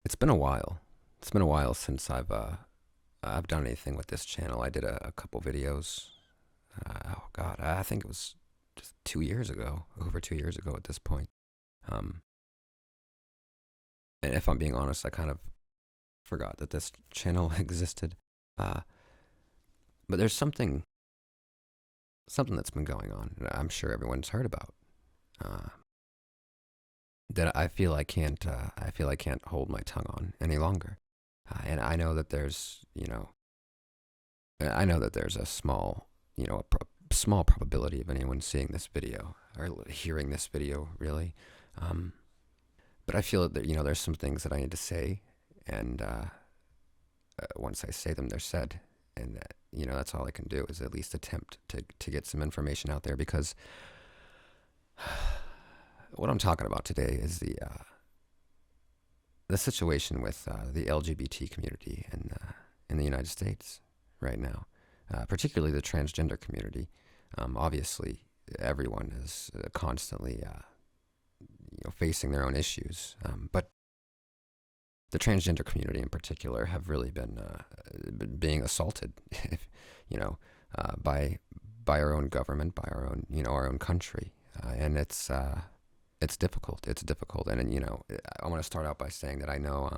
It's been a while. It's been a while since I've done anything with this channel. I did a couple videos. Oh God, I think it was just 2 years ago, over 2 years ago at this point. Um, and if I'm being honest, I kind of forgot that this channel existed. Uh, but there's something that's been going on that I'm sure everyone's heard about. Uh, that I feel I can't hold my tongue on any longer. And I know that I know that there's a small, small probability of anyone seeing this video or hearing this video, really. Um, but I feel that there's some things that I need to say, and once I say them, they're said, and that's all I can do is at least attempt to get some information out there because what I'm talking about today is the situation with the LGBT community in the United States right now, particularly the transgender community. Obviously, everyone is constantly facing their own issues, but the transgender community in particular have really been being assaulted, you know, by our own government, by our own country, and it's difficult. It's difficult, and I want to start out by saying that I know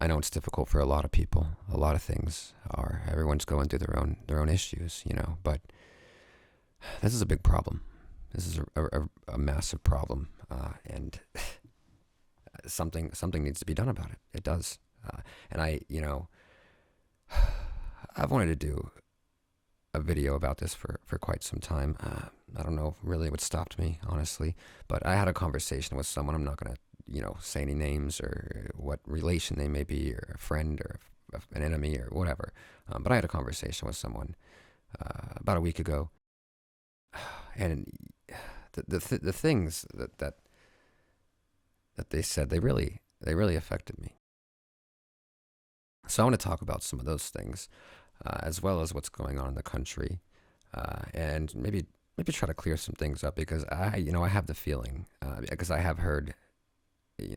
it's difficult for a lot of people. A lot of things are. Everyone's going through their own issues, but this is a big problem. This is a massive problem, and something needs to be done about it. It does, and I've wanted to do a video about this for quite some time. I don't know really what stopped me, honestly, but I had a conversation with someone. I'm not gonna say any names or what relation they may be, or a friend or an enemy or whatever. But I had a conversation with someone about a week ago, and the things that they said, they really affected me. So I want to talk about some of those things, as well as what's going on in the country, and maybe try to clear some things up because I have the feeling, because I have heard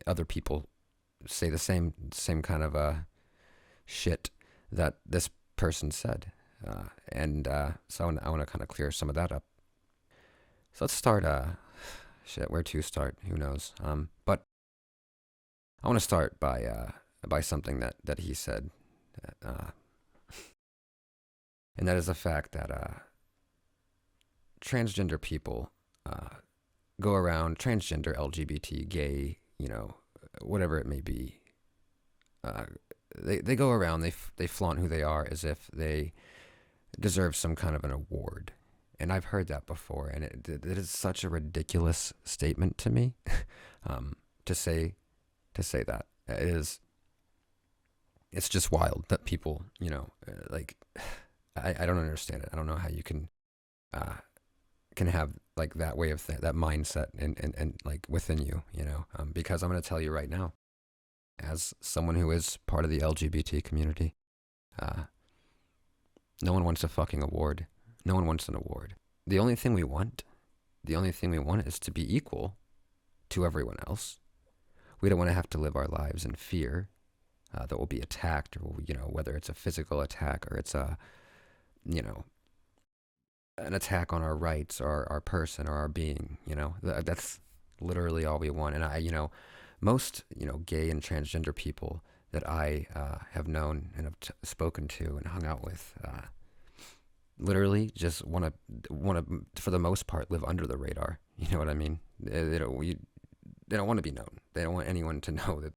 other people say the same kind of shit that this person said, and so I want to kind of clear some of that up. So let's start. Shit, where to start? Who knows? But I want to start by something that he said, uh, and that is the fact that transgender people go around, transgender, LGBT, gay, whatever it may be. Uh, they go around, they flaunt who they are as if they deserve some kind of an award. And I've heard that before, and it is such a ridiculous statement to me, um, to say that it is. It's just wild that people, like, I don't understand it. I don't know how you uh, can have like that way of that mindset and like within you, because I'm going to tell you right now, as someone who is part of the LGBT community, uh, no one wants a fucking award. No one wants an award. The only thing we want, the only thing we want is to be equal to everyone else. We don't want to have to live our lives in fear that we'll be attacked, or whether it's a physical attack or it's you know, an attack on our rights or our person or our being. That's literally all we want. And most gay and transgender people that I have known and have spoken to and hung out with, literally just want to for the most part live under the radar. You know what I mean? They don't want to be known. They don't want anyone to know that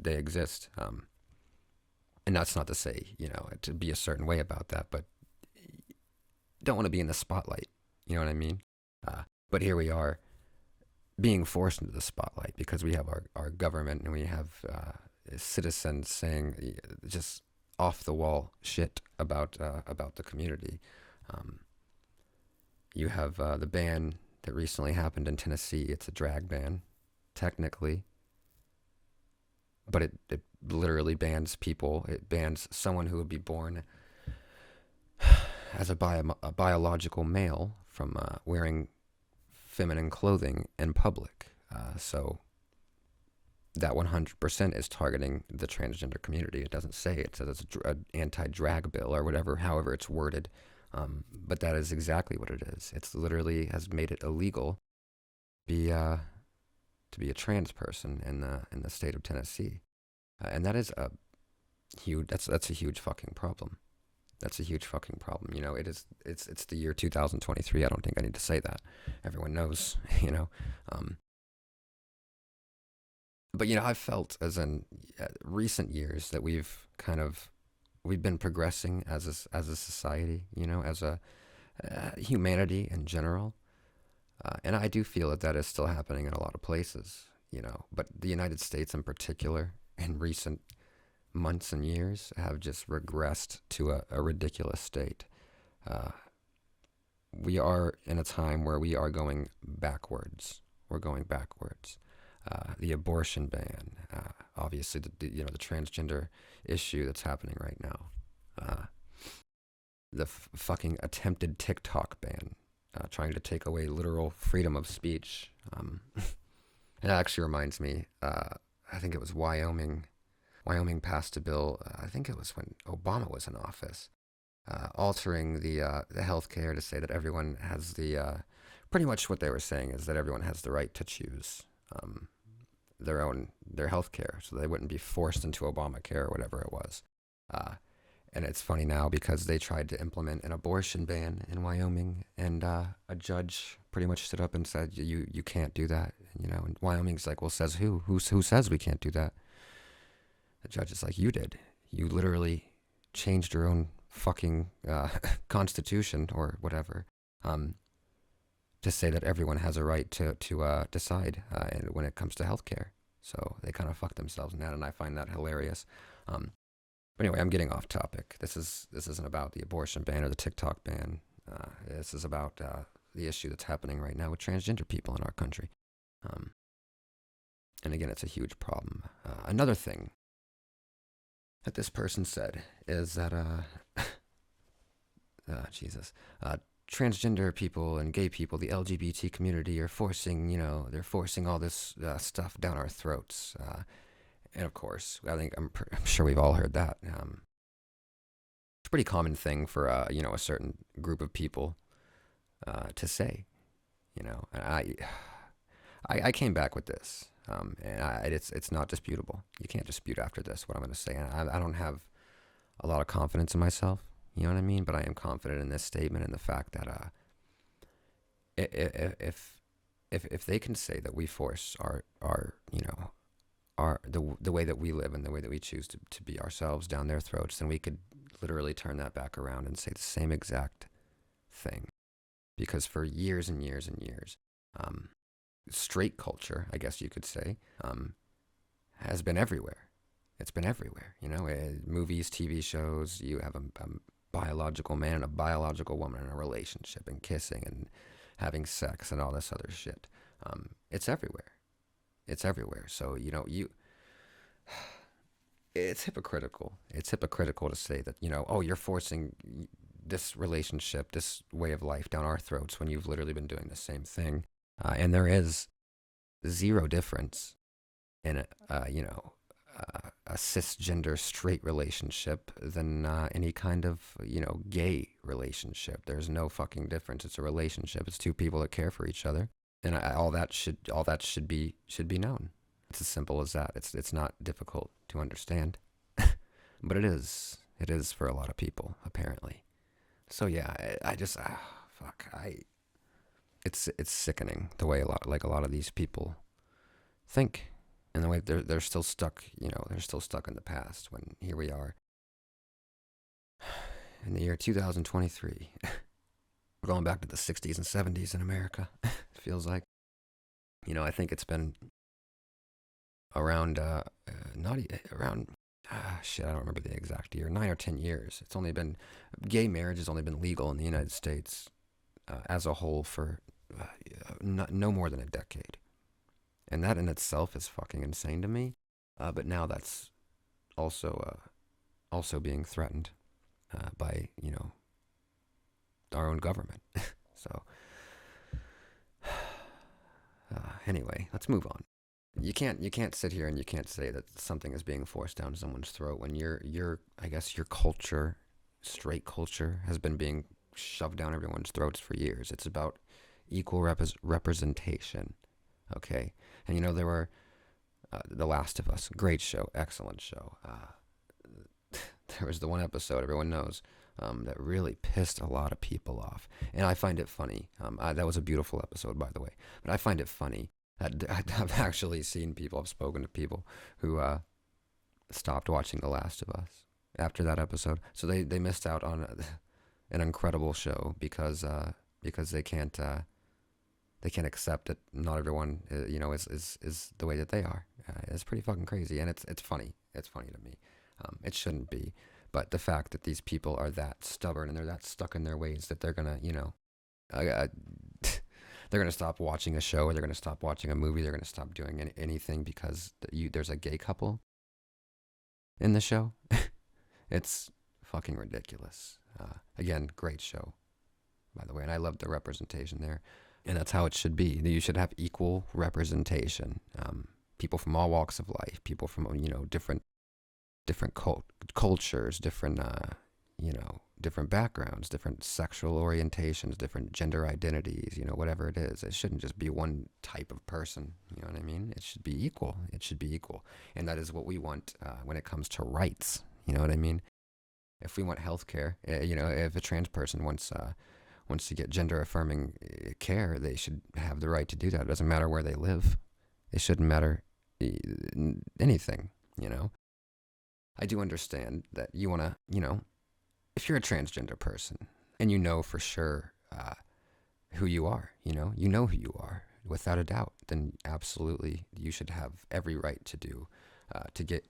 they exist. And that's not to say to be a certain way about that, but don't want to be in the spotlight. You know what I mean? But here we are being forced into the spotlight because we have our government and we have citizens saying just off the wall shit about the community. Um, you have the ban that recently happened in Tennessee. It's a drag ban, technically, but it literally bans people. It bans someone who would be born as a biological male from wearing feminine clothing in public. So that 100% is targeting the transgender community. It doesn't say it says it's an anti-drag bill or whatever, however it's worded. But that is exactly what it is. It's literally has made it illegal be to be a trans person in the state of Tennessee, and that is a huge. That's a huge fucking problem. That's a huge fucking problem. You know, it is. It's the year 2023. I don't think I need to say that. Everyone knows. You know. But you know, I've felt as in recent years that we've been progressing as a society. You know, as a humanity in general. And I do feel that that is still happening in a lot of places, you know, but the United States in particular in recent months and years have just regressed to a ridiculous state. Uh, we are in a time where we are going backwards. We're going backwards. The abortion ban, obviously, you know, the transgender issue that's happening right now, uh, the fucking attempted TikTok ban, trying to take away literal freedom of speech. It actually reminds me, I think it was Wyoming. Wyoming passed a bill, I think it was when Obama was in office, altering the health care to say that everyone has pretty much what they were saying is that everyone has the right to choose their health care, so they wouldn't be forced into Obamacare or whatever it was. Uh, and it's funny now because they tried to implement an abortion ban in Wyoming, and a judge pretty much stood up and said, "You can't do that." You know, and Wyoming's like, "Well, says who? Who says we can't do that?" The judge is like, "You did. You literally changed your own fucking constitution or whatever, um, to say that everyone has a right to decide when it comes to healthcare." So they kind of fucked themselves in that, and I find that hilarious. Um, but anyway, I'm getting off topic. This isn't about the abortion ban or the TikTok ban. This is about the issue that's happening right now with transgender people in our country. Um, and again, it's a huge problem. Another thing that this person said is that Jesus, transgender people and gay people, the LGBT community, are forcing, they're forcing all this stuff down our throats. And of course, I'm sure we've all heard that. It's a pretty common thing for a certain group of people to say. And I came back with this, and it's not disputable. You can't dispute after this what I'm going to say. And I don't have a lot of confidence in myself. You know what I mean? But I am confident in this statement and the fact that if they can say that we force the way that we live and the way that we choose to be ourselves down their throats, then we could literally turn that back around and say the same exact thing. Because for years and years and years, straight culture, I guess you could say, has been everywhere. It's been everywhere. Movies, TV shows. You have a biological man and a biological woman in a relationship and kissing and having sex and all this other shit. It's everywhere. It's everywhere. So it's hypocritical. It's hypocritical to say that oh, you're forcing this relationship, this way of life down our throats when you've literally been doing the same thing. And there is zero difference in a cisgender straight relationship than any kind of gay relationship. There's no fucking difference. It's a relationship. It's two people that care for each other, and all that should be known. It's as simple as that. It's not difficult to understand, but it is for a lot of people apparently. So yeah, I just fuck. It's sickening the way a lot of these people think, and the way they're still stuck. They're still stuck in the past when here we are in the year 2023. We're going back to the 60s and 70s in America. It feels like. I think it's been around not around shit. I don't remember the exact year. 9 or 10 years. It's only been gay marriage has only been legal in the United States as a whole for no more than a decade. And that in itself is fucking insane to me. But now that's also being threatened by our own government. So anyway, let's move on. you can't sit here and you can't say that something is being forced down someone's throat when your I guess your culture, straight culture, has been being shoved down everyone's throats for years. It's about equal representation. Okay, and there were The Last of Us, great show, excellent show. There was the one episode everyone knows that really pissed a lot of people off, and I find it funny. That was a beautiful episode, by the way, but I find it funny that I've actually seen people, I've spoken to people who stopped watching The Last of Us after that episode, so they missed out on an incredible show because they can't accept that not everyone is the way that they are. It's pretty fucking crazy, and it's funny. It's funny to me. It shouldn't be, but the fact that these people are that stubborn and they're that stuck in their ways that they're gonna, they're gonna stop watching a show, or they're gonna stop watching a movie. They're gonna stop doing anything because there's a gay couple in the show. It's fucking ridiculous. Again, great show, by the way, and I love the representation there, and that's how it should be. You should have equal representation. People from all walks of life, people from different cultures, different backgrounds, different sexual orientations, different gender identities, whatever it is. It shouldn't just be one type of person, you know what I mean? It should be equal. It should be equal. And that is what we want when it comes to rights, you know what I mean? If we want health care, if a trans person wants to get gender affirming care, they should have the right to do that. It doesn't matter where they live. It shouldn't matter anything, I do understand that you want to, if you're a transgender person and you know for sure who you are, you know who you are without a doubt, then absolutely you should have every right to do to get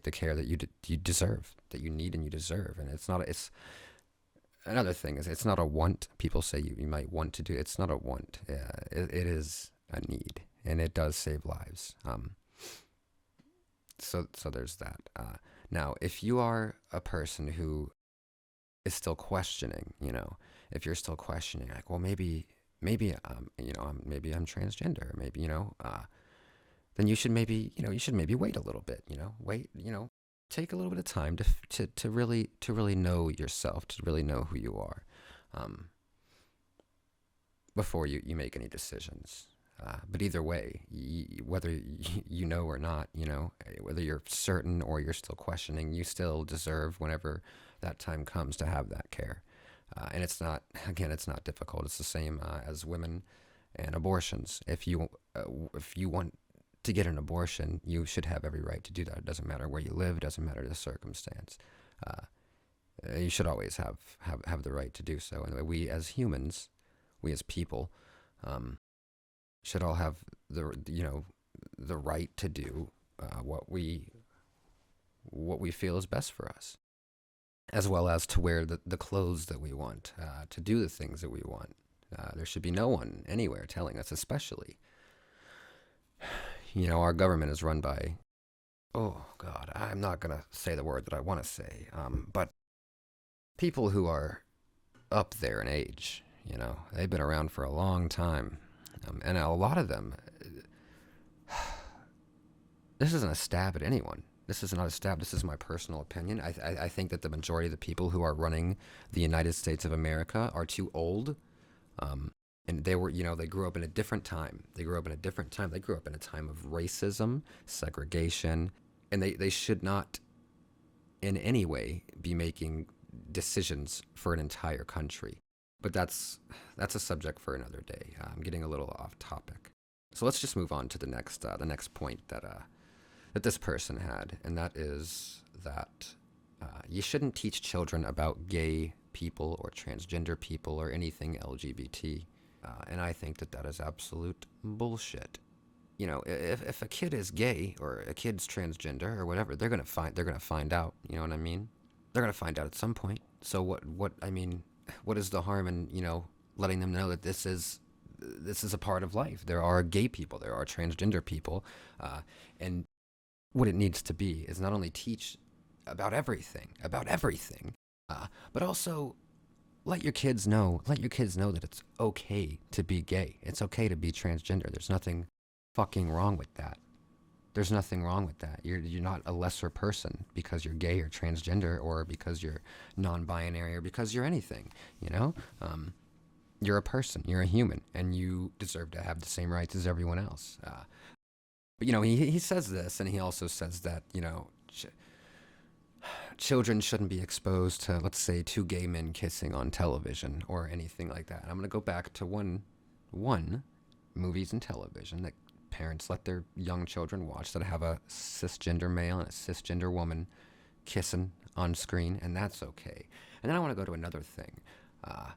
the care that you deserve, that you need and you deserve. And it's another thing is, it's not a want. People say you might want to do it. It's not a want. It is a need, and it does save lives. So there's that. Now, if you are a person who is still questioning, if you're still questioning, like, well, maybe maybe I'm transgender, maybe, then you should maybe wait a little bit, wait, take a little bit of time to really know yourself, to really know who you are, before you make any decisions. But either way, whether you know or not, whether you're certain or you're still questioning, you still deserve, whenever that time comes, to have that care. And it's not difficult. It's the same as women and abortions. If you want to get an abortion, you should have every right to do that. It doesn't matter where you live. It doesn't matter the circumstance. You should always have the right to do so. And we as humans, we as people, should all have the right to do what we feel is best for us, as well as to wear the clothes that we want, to do the things that we want. There should be no one anywhere telling us, especially, our government is run by, oh God, I'm not going to say the word that I want to say, but people who are up there in age, they've been around for a long time. And a lot of them, this isn't a stab at anyone. This is not a stab. This is my personal opinion. I think that the majority of the people who are running the United States of America are too old. And they grew up in a different time. They grew up in a time of racism, segregation, and they should not in any way be making decisions for an entire country. But that's a subject for another day. I'm getting a little off topic. So let's just move on to the next point that this person had, and that is that you shouldn't teach children about gay people or transgender people or anything LGBT. And I think that is absolute bullshit. If a kid is gay or a kid's transgender or whatever, they're gonna find out. You know what I mean? They're gonna find out at some point. So what is the harm in letting them know that this is a part of life? There are gay people, there are transgender people, and what it needs to be is not only teach about everything, but also let your kids know that it's okay to be gay. It's okay to be transgender. There's nothing fucking wrong with that. There's nothing wrong with that. You're not a lesser person because you're gay or transgender or because you're non-binary or because you're anything. You know, you're a person. You're a human, and you deserve to have the same rights as everyone else. But he says this, and he also says that children shouldn't be exposed to, let's say, two gay men kissing on television or anything like that. I'm gonna go back to one movies and television that parents let their young children watch that have a cisgender male and a cisgender woman kissing on screen, and that's okay. And then I want to go to another thing. I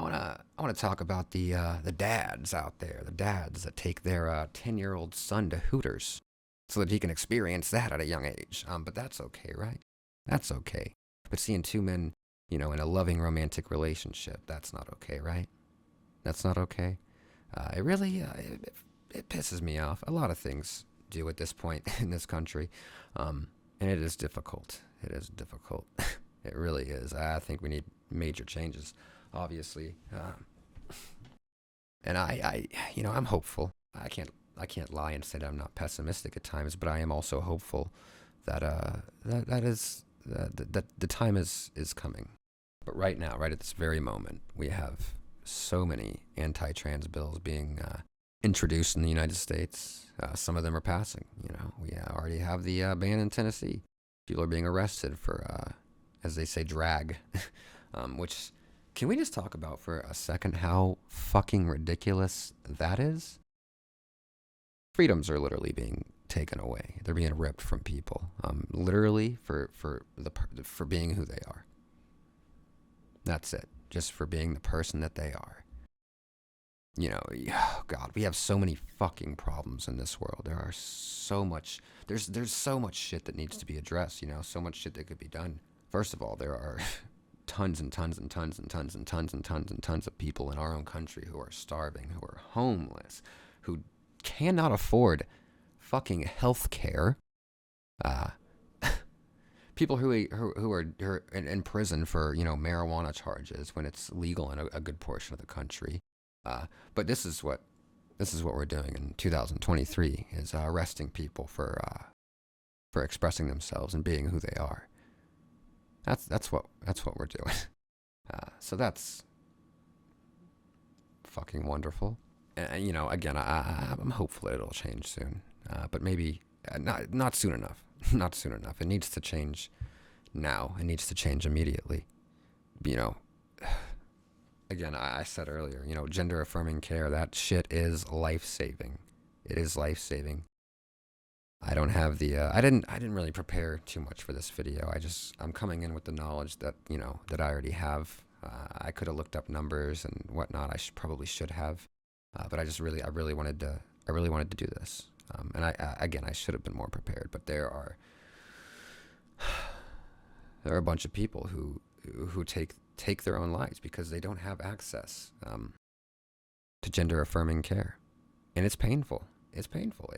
want to talk about the dads out there, the dads that take their 10-year-old son to Hooters so that he can experience that at a young age. But that's okay, right? That's okay. But seeing two men, in a loving romantic relationship, that's not okay, right? That's not okay. It really it pisses me off. A lot of things do at this point in this country, and it is difficult. It is difficult. It really is. I think we need major changes, obviously. And I'm hopeful. I can't lie and say that I'm not pessimistic at times, but I am also hopeful that that the time is coming. But right now, right at this very moment, we have so many anti-trans bills being introduced in the United States. Some of them are passing. We already have the ban in Tennessee. People are being arrested for, as they say, drag. Which, can we just talk about for a second how fucking ridiculous that is? Freedoms are literally being taken away. They're being ripped from people, literally for being who they are. That's it. Just for being the person that they are. God, we have so many fucking problems in this world. There are so much, there's so much shit that needs to be addressed, so much shit that could be done. First of all, there are tons and tons and tons and tons and tons and tons and tons of people in our own country who are starving, who are homeless, who cannot afford fucking health care. People who are in prison for, marijuana charges when it's legal in a good portion of the country. But this is what we're doing in 2023 is arresting people for expressing themselves and being who they are. That's what we're doing. So that's fucking wonderful. And again, I'm hopeful it'll change soon. But maybe not soon enough. Not soon enough. It needs to change now. It needs to change immediately. Again, I said earlier, gender affirming care, that shit is life-saving. It is life-saving. I don't have the, I didn't really prepare too much for this video. I'm coming in with the knowledge that, that I already have. I could have looked up numbers and whatnot. I probably should have. But I really wanted to do this. And I should have been more prepared, but there are a bunch of people who take their own lives because they don't have access to gender affirming care, and it's painful. It's painful.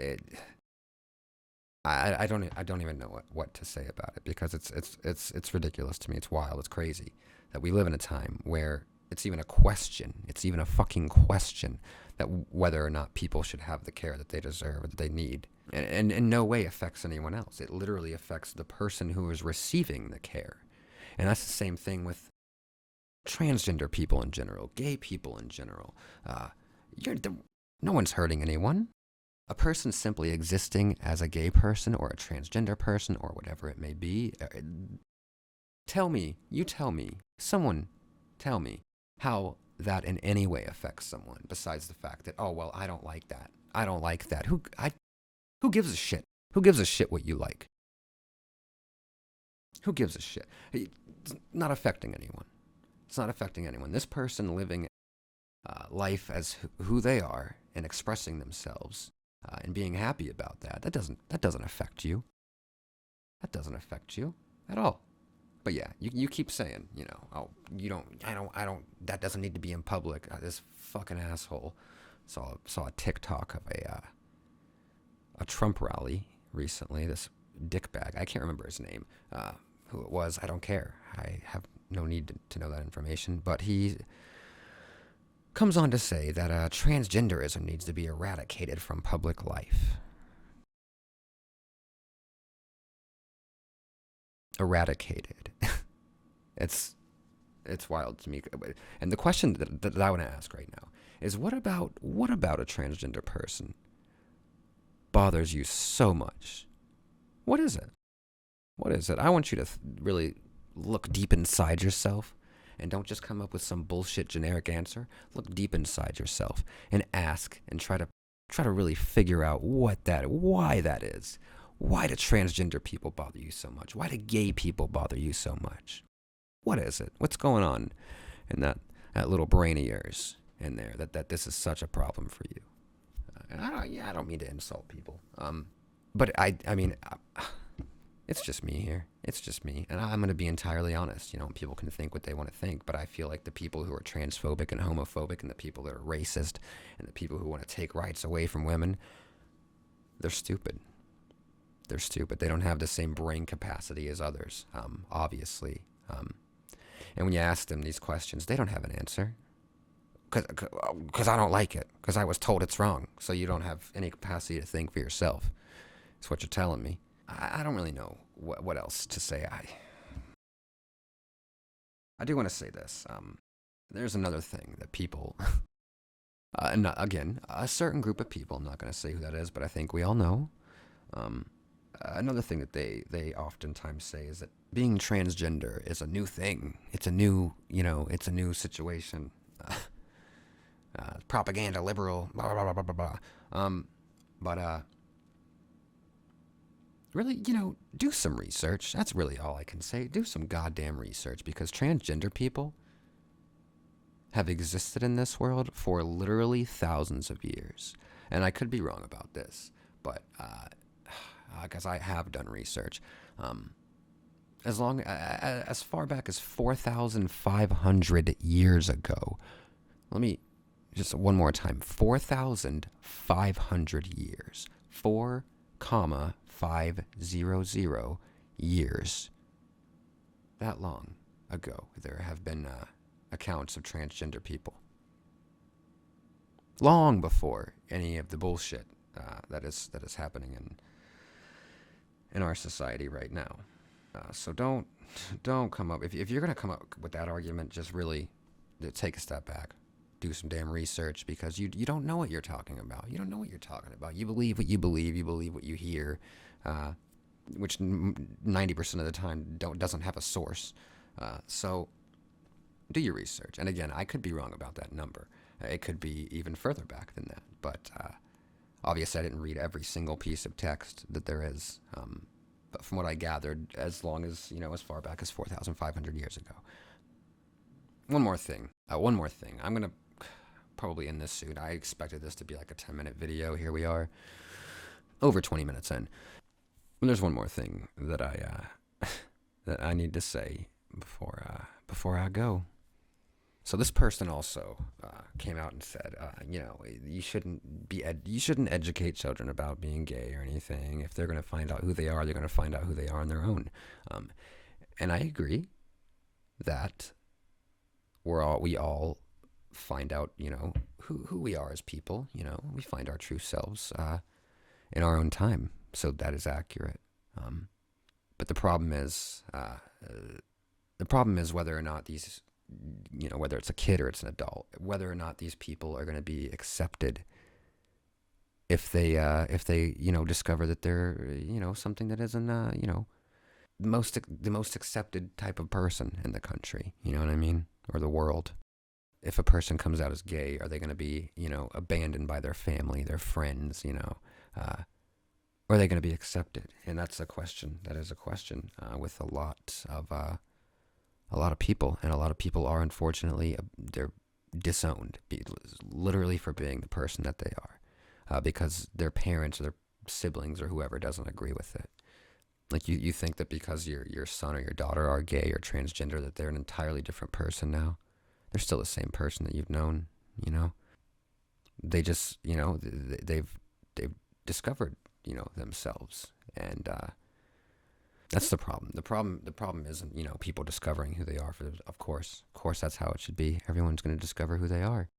I don't even know what to say about it because it's ridiculous to me. It's wild. It's crazy that we live in a time where it's even a question. It's even a fucking question that whether or not people should have the care that they deserve or that they need, and in no way affects anyone else. It literally affects the person who is receiving the care. And that's the same thing with transgender people in general, gay people in general. No one's hurting anyone. A person simply existing as a gay person or a transgender person or whatever it may be. Someone tell me how that in any way affects someone besides the fact that, oh, well, I don't like that. I don't like that. Who gives a shit? Who gives a shit what you like? Who gives a shit? It's not affecting anyone. It's not affecting anyone. This person living life as who they are and expressing themselves and being happy about that doesn't affect you. That doesn't affect you at all. But yeah, you keep saying, oh, I don't, that doesn't need to be in public. This fucking asshole saw a TikTok of a Trump rally recently. This dickbag, I can't remember his name, who it was. I don't care. I have no need to know that information. But he comes on to say that transgenderism needs to be eradicated from public life. eradicated. it's it's wild to me. And the question that I want to ask right now is, what about a transgender person bothers you so much? What is it? What is it? I want you to really look deep inside yourself and don't just come up with some bullshit generic answer. Look deep inside yourself and ask and try to really figure out why that is. Why do transgender people bother you so much? Why do gay people bother you so much? What is it? What's going on in that little brain of yours in there that this is such a problem for you? I don't mean to insult people. But I mean, it's just me here. It's just me. And I'm going to be entirely honest. People can think what they want to think, but I feel like the people who are transphobic and homophobic and the people that are racist and the people who want to take rights away from women, they're stupid. They're stupid. They don't have the same brain capacity as others, obviously. And when you ask them these questions, they don't have an answer. Because I don't like it. Because I was told it's wrong. So you don't have any capacity to think for yourself. That's what you're telling me. I don't really know what else to say. I do want to say this. There's another thing that people, and again, a certain group of people, I'm not going to say who that is, but I think we all know. Another thing that they oftentimes say is that being transgender is a new thing. It's a new, it's a new situation. Propaganda, liberal, blah, blah, blah, blah, blah, blah. But really, do some research. That's really all I can say. Do some goddamn research, because transgender people have existed in this world for literally thousands of years. And I could be wrong about this, but because I have done research. As far back as 4,500 years ago. Let me just one more time. 4,500 years. 4,500 years. That long ago, there have been accounts of transgender people. Long before any of the bullshit that is happening in our society right now. So don't come up, if you're going to come up with that argument, just really take a step back. Do some damn research, because you don't know what you're talking about. You don't know what you're talking about. You believe what you believe. You believe what you hear, which 90% of the time doesn't have a source. So do your research. And again, I could be wrong about that number. It could be even further back than that. But obviously, I didn't read every single piece of text that there is. But from what I gathered, as long as, as far back as 4,500 years ago. One more thing. I'm going to probably end this soon. I expected this to be like a 10-minute video. Here we are, over 20 minutes in. And there's one more thing that I need to say before I go. So this person also came out and said, you shouldn't educate children about being gay or anything. If they're going to find out who they are, they're going to find out who they are on their own. And I agree that we all find out, who we are as people. We find our true selves in our own time. So that is accurate. But the problem is whether or not these, whether it's a kid or it's an adult, whether or not these people are going to be accepted if they discover that they're, something that isn't, the most accepted type of person in the country. You know what I mean? Or the world. If a person comes out as gay, are they going to be, abandoned by their family, their friends, or are they going to be accepted? And that's a question. That is a question with a lot of people, and a lot of people are, unfortunately, they're disowned, literally, for being the person that they are, because their parents or their siblings or whoever doesn't agree with it. Like you think that because your son or your daughter are gay or transgender, that they're an entirely different person now. They're still the same person that you've known. They just, they've discovered, themselves, and that's the problem. The problem isn't, people discovering who they are. Of course, that's how it should be. Everyone's going to discover who they are.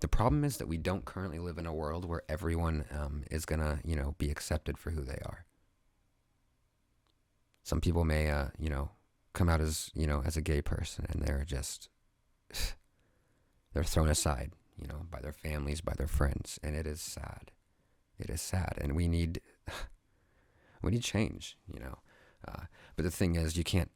The problem is that we don't currently live in a world where everyone is going to, be accepted for who they are. Some people may, come out as, as a gay person, and they're thrown aside, by their families, by their friends, and it is sad. It is sad, and we need change, but the thing is, you can't.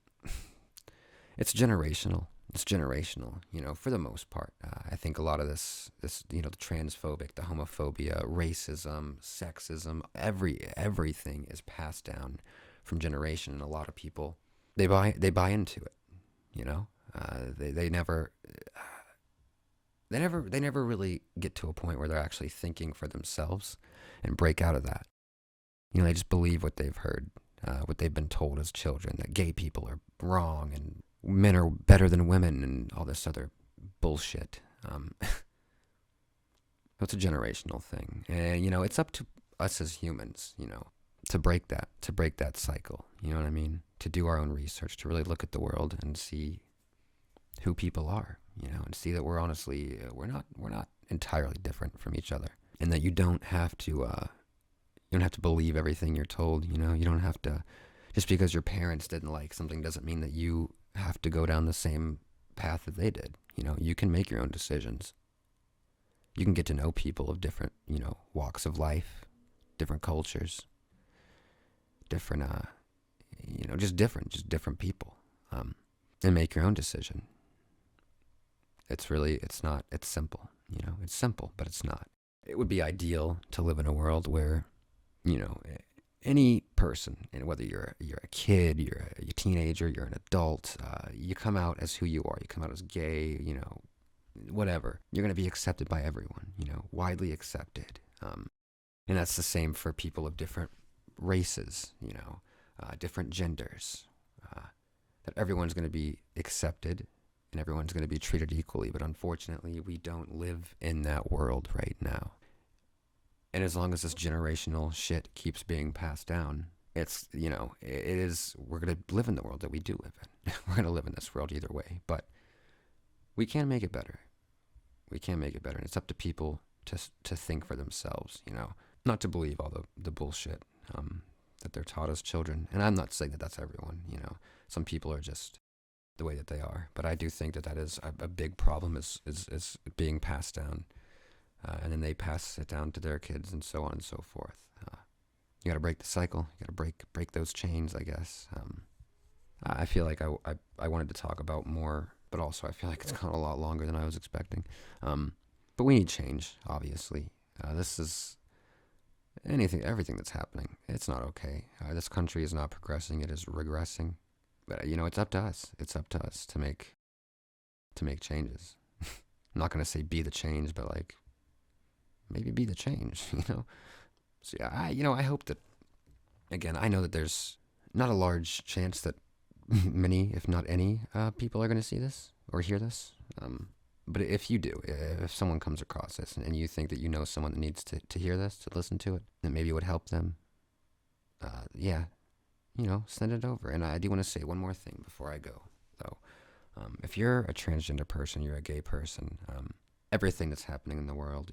It's generational. It's generational, for the most part. I think a lot of this, the transphobic, the homophobia, racism, sexism, everything is passed down from generation, and a lot of people they buy into it. They never really get to a point where they're actually thinking for themselves and break out of that. They just believe what they've heard, what they've been told as children, that gay people are wrong and men are better than women and all this other bullshit. It's a generational thing. And, it's up to us as humans, to break that cycle. You know what I mean? To do our own research, to really look at the world and see who people are, and see that we're not entirely different from each other. And that you don't have to believe everything you're told, you don't have to, just because your parents didn't like something doesn't mean that you have to go down the same path that they did. You can make your own decisions. You can get to know people of different, walks of life, different cultures, different, just different people, and make your own decision. It's simple, it's simple, but it's not. It would be ideal to live in a world where, any person, and whether you're a kid, you're a teenager, you're an adult, you come out as who you are. You come out as gay, whatever. You're going to be accepted by everyone, widely accepted. And that's the same for people of different races, different genders. That everyone's going to be accepted and everyone's going to be treated equally. But unfortunately, we don't live in that world right now. And as long as this generational shit keeps being passed down, we're going to live in the world that we do live in. We're going to live in this world either way. But we can make it better. We can make it better. And it's up to people to think for themselves, not to believe all the bullshit that they're taught as children. And I'm not saying that that's everyone, Some people are just the way that they are. But I do think that is a big problem is being passed down. And then they pass it down to their kids and so on and so forth. You got to break the cycle. You got to break those chains, I guess. I feel like I wanted to talk about more, but also I feel like it's gone a lot longer than I was expecting. But we need change, obviously. This is everything that's happening. It's not okay. This country is not progressing. It is regressing. But, it's up to us. It's up to us to make changes. I'm not going to say be the change, but maybe be the change, So yeah, I hope that, again, I know that there's not a large chance that many, if not any, people are going to see this or hear this. But if you do, if someone comes across this and you think that someone that needs to hear this, to listen to it, that maybe it would help them, send it over. And I do want to say one more thing before I go, though. If you're a transgender person, you're a gay person, everything that's happening in the world,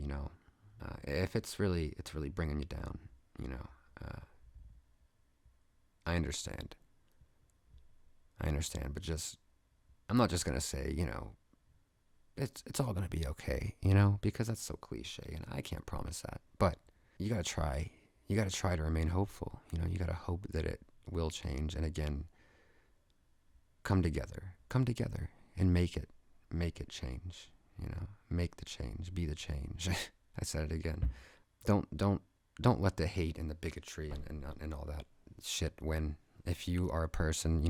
if it's really bringing you down, I understand, but I'm not just going to say, it's all going to be okay, because that's so cliche and I can't promise that, but you got to try to remain hopeful, you got to hope that it will change. And again, come together and make it change, make the change, be the change. I said it again. Don't let the hate and the bigotry and all that shit win. If you are a person,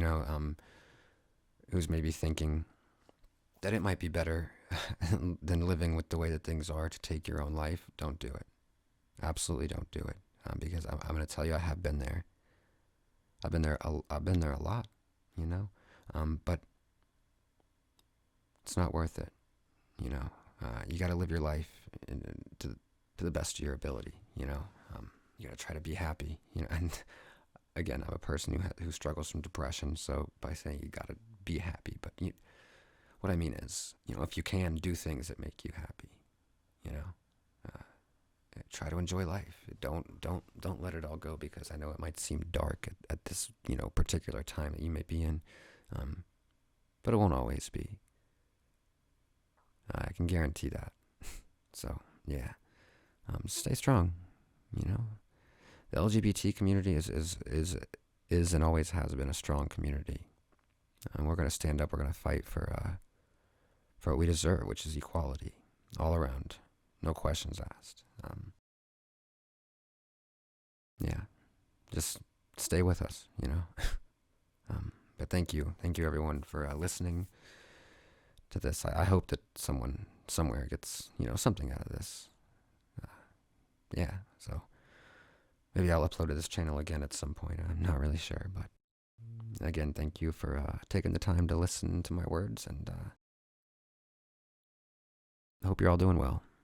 who's maybe thinking that it might be better than living with the way that things are to take your own life, don't do it. Absolutely don't do it. Because I'm going to tell you, I have been there. I've been there a lot, but it's not worth it. You got to live your life to the best of your ability. You got to try to be happy. And again, I'm a person who struggles from depression. So by saying you got to be happy, but what I mean is, if you can do things that make you happy, try to enjoy life. Don't let it all go, because I know it might seem dark at this, particular time that you may be in. But it won't always be. I can guarantee that. So, yeah. Stay strong, you know. The LGBT community is and always has been a strong community. And we're going to stand up. We're going to fight for what we deserve, which is equality all around. No questions asked. Yeah, just stay with us, But thank you everyone for listening to this. I hope that someone somewhere gets something out of this. Yeah, so maybe I'll upload to this channel again at some point. I'm not really sure, but again, thank you for taking the time to listen to my words, and I hope you're all doing well.